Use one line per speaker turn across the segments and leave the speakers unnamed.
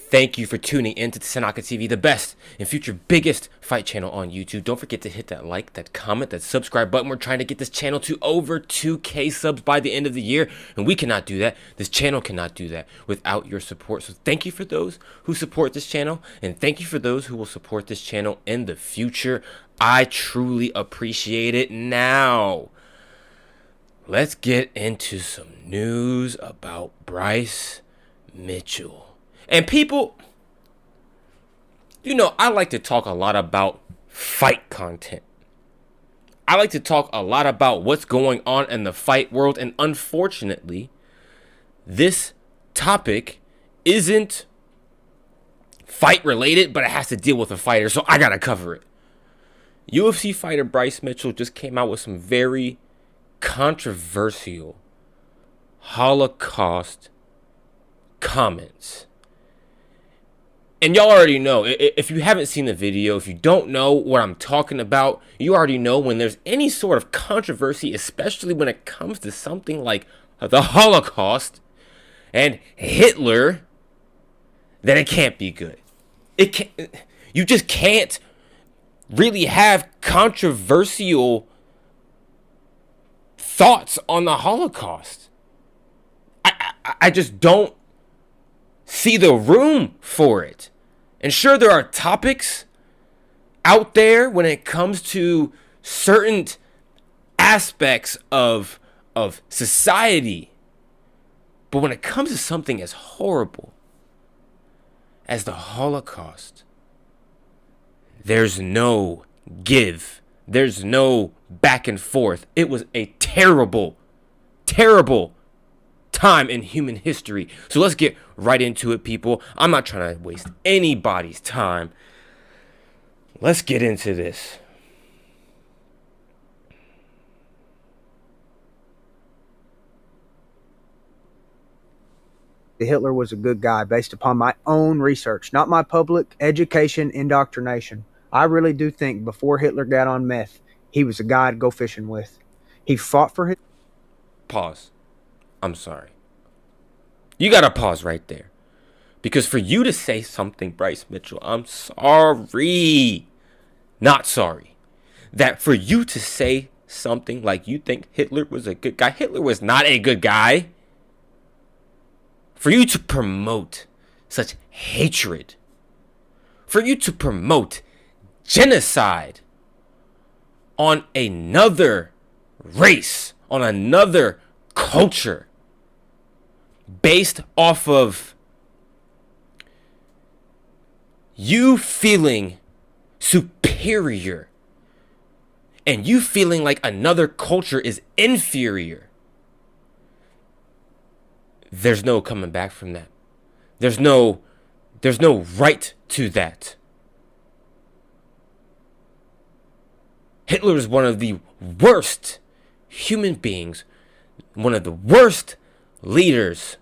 Thank you for tuning in to Tanaka TV, the best and future biggest fight channel on YouTube. Don't forget to hit that like, that comment, that subscribe button. We're trying to get this channel to over 2K subs by the end of the year, and we cannot do that. This channel cannot do that without your support. So thank you for those who support this channel, and thank you for those who will support this channel in the future. I truly appreciate it. Now, let's get into some news about Bryce Mitchell. And people, you know, I like to talk a lot about fight content. I like to talk a lot about what's going on in the fight world. And unfortunately, this topic isn't fight related, but it has to deal with a fighter. So I got to cover it. UFC fighter Bryce Mitchell just came out with some very controversial Holocaust comments. And y'all already know, if you haven't seen the video, if you don't know what I'm talking about, you already know when there's any sort of controversy, especially when it comes to something like the Holocaust and Hitler, that it can't be good. You just can't really have controversial thoughts on the Holocaust. I just don't see the room for it. And sure, there are topics out there when it comes to certain aspects of society, but when it comes to something as horrible as the Holocaust, there's no give. There's no back and forth. It was a terrible, terrible time in human history. So let's get right into it, people. I'm not trying to waste anybody's time. Let's get into this.
Hitler was a good guy based upon my own research, not my public education indoctrination. I really do think before Hitler got on meth, he was a guy to go fishing with. He fought for his...
Pause. I'm sorry. You gotta pause right there. Because for you to say something, Bryce Mitchell, I'm sorry. Not sorry. That for you to say something like you think Hitler was a good guy. Hitler was not a good guy. For you to promote such hatred. For you to promote genocide on another race, on another culture, based off of you feeling superior and you feeling like another culture is inferior, there's no coming back from that. There's no right to that. Hitler is one of the worst human beings, one of the worst leaders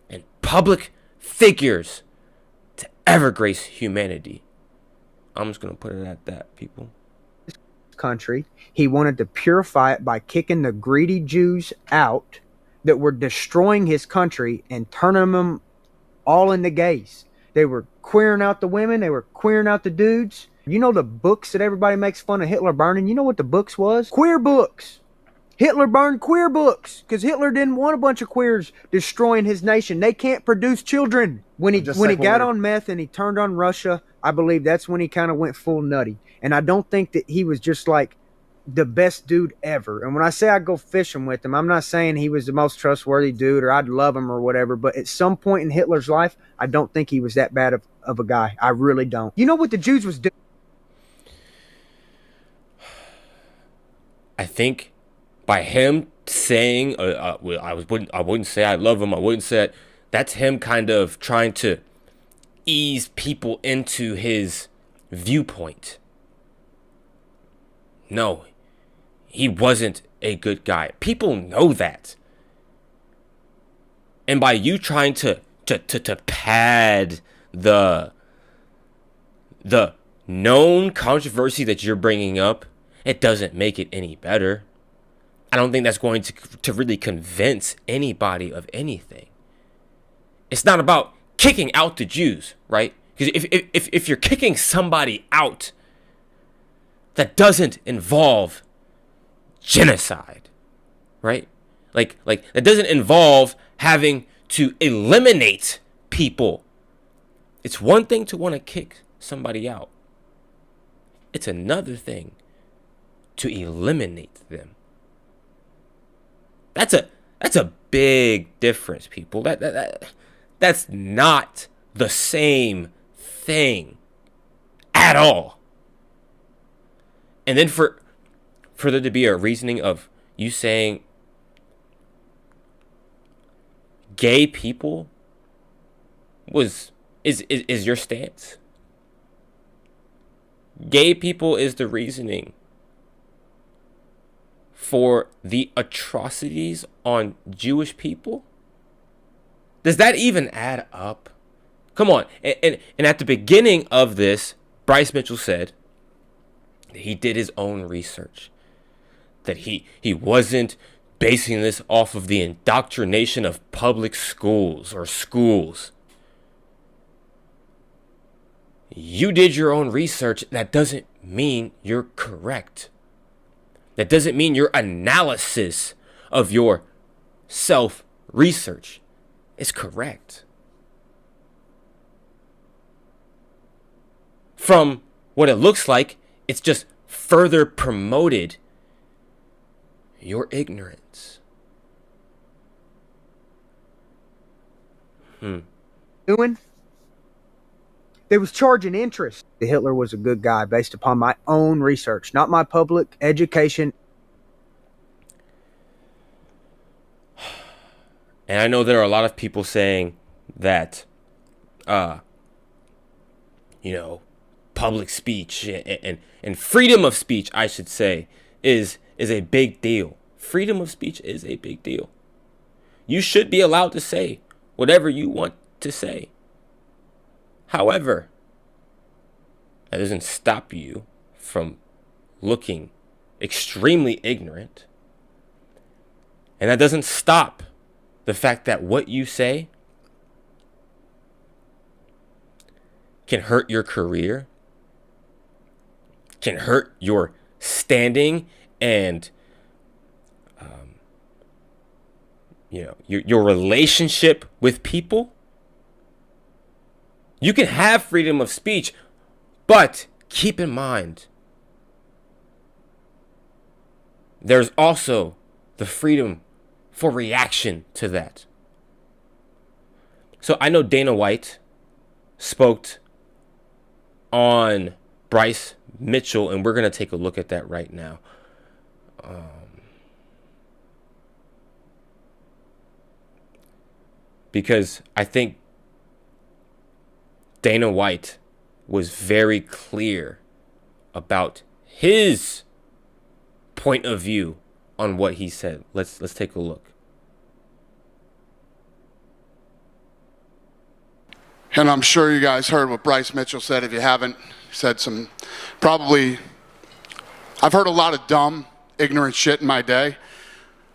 and public figures to ever grace humanity. I'm just going to put it at that, people.
country. He wanted to purify it by kicking the greedy Jews out that were destroying his country and turning them all into gays. They were queering out the women. They were queering out the dudes. You know the books that everybody makes fun of Hitler burning? You know what the books was? Queer books. Hitler burned queer books because Hitler didn't want a bunch of queers destroying his nation. They can't produce children. When he got on meth and he turned on Russia, I believe that's when he kind of went full nutty. And I don't think that he was just like the best dude ever. And when I say I go fishing with him, I'm not saying he was the most trustworthy dude or I'd love him or whatever. But at some point in Hitler's life, I don't think he was that bad of a guy. I really don't. You know what the Jews was doing?
I think by him saying, I wouldn't say I love him. I wouldn't say it. That's him kind of trying to ease people into his viewpoint. No, he wasn't a good guy. People know that. And by you trying to pad the known controversy that you're bringing up, it doesn't make it any better. I don't think that's going to really convince anybody of anything. It's not about kicking out the Jews, right? Because if you're kicking somebody out, that doesn't involve genocide, right? Like that doesn't involve having to eliminate people. It's one thing to want to kick somebody out. It's another thing to eliminate them. That's a big difference, people. That's not the same thing at all. And then for there to be a reasoning of you saying gay people is your stance. Gay people is the reasoning for the atrocities on Jewish people? Does that even add up? Come on. And at the beginning of this, Bryce Mitchell said that he did his own research, that he wasn't basing this off of the indoctrination of public schools or schools. You did your own research. That doesn't mean you're correct. That doesn't mean your analysis of your self-research is correct. From what it looks like, it's just further promoted your ignorance.
Doing? They was charging interest. Hitler was a good guy based upon my own research, not my public education.
And I know there are a lot of people saying that, public speech and freedom of speech, I should say, is a big deal. Freedom of speech is a big deal. You should be allowed to say whatever you want to say. However, that doesn't stop you from looking extremely ignorant. And that doesn't stop the fact that what you say can hurt your career, can hurt your standing and your relationship with people. You can have freedom of speech, but keep in mind, there's also the freedom for reaction to that. So I know Dana White spoke on Bryce Mitchell, and we're going to take a look at that right now. Because I think Dana White was very clear about his point of view on what he said. Let's take a look.
And I'm sure you guys heard what Bryce Mitchell said. If you haven't, he said some I've heard a lot of dumb, ignorant shit in my day,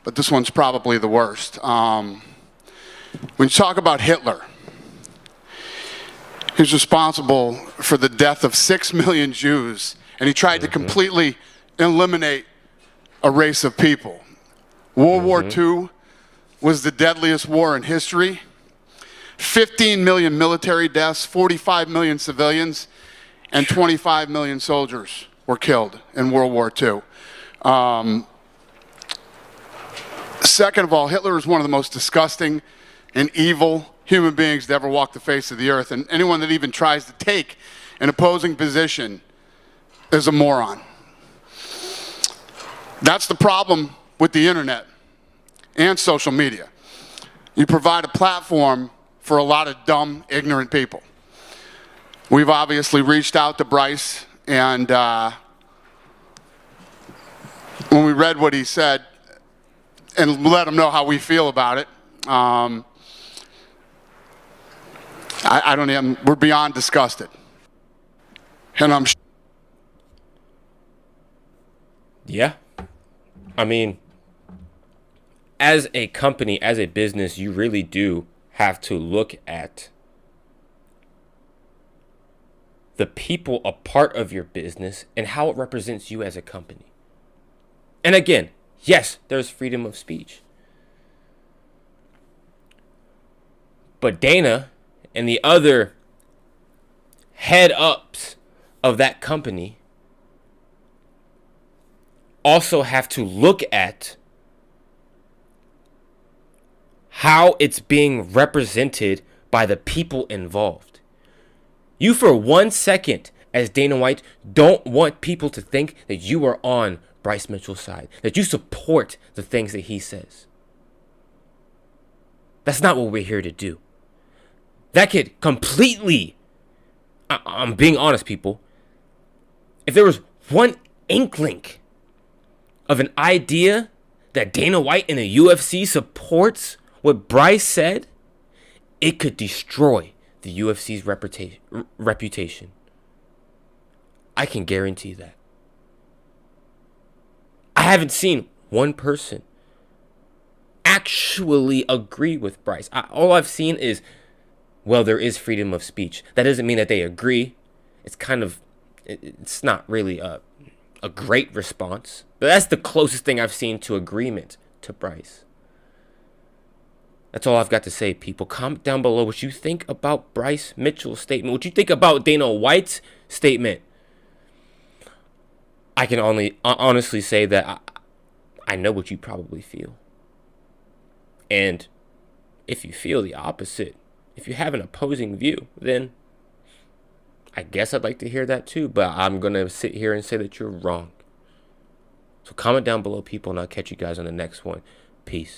but this one's probably the worst. When you talk about Hitler, he was responsible for the death of 6 million Jews, and he tried to completely eliminate a race of people. World War II was the deadliest war in history. 15 million military deaths, 45 million civilians, and 25 million soldiers were killed in World War II. Second of all, Hitler is one of the most disgusting and evil human beings to ever walk the face of the earth, and anyone that even tries to take an opposing position is a moron. That's the problem with the internet and social media. You provide a platform for a lot of dumb, ignorant people. We've obviously reached out to Bryce, and when we read what he said and let him know how we feel about it, I don't even, we're beyond disgusted. And I'm
Yeah. I mean, as a company, as a business, you really do have to look at the people a part of your business and how it represents you as a company. And again, yes, there's freedom of speech. But Dana and the other head ups of that company also have to look at how it's being represented by the people involved. You, for 1 second, as Dana White, don't want people to think that you are on Bryce Mitchell's side, that you support the things that he says. That's not what we're here to do. That could completely, I'm being honest, people, if there was one inkling of an idea that Dana White and the UFC supports what Bryce said, it could destroy the UFC's reputation. I can guarantee that. I haven't seen one person actually agree with Bryce. All I've seen is, well, there is freedom of speech. That doesn't mean that they agree. It's not really a great response. But that's the closest thing I've seen to agreement to Bryce. That's all I've got to say, people. Comment down below what you think about Bryce Mitchell's statement. What you think about Dana White's statement. I can only honestly say that I know what you probably feel. And if you feel the opposite, if you have an opposing view, then I guess I'd like to hear that too. But I'm going to sit here and say that you're wrong. So comment down below, people, and I'll catch you guys on the next one. Peace.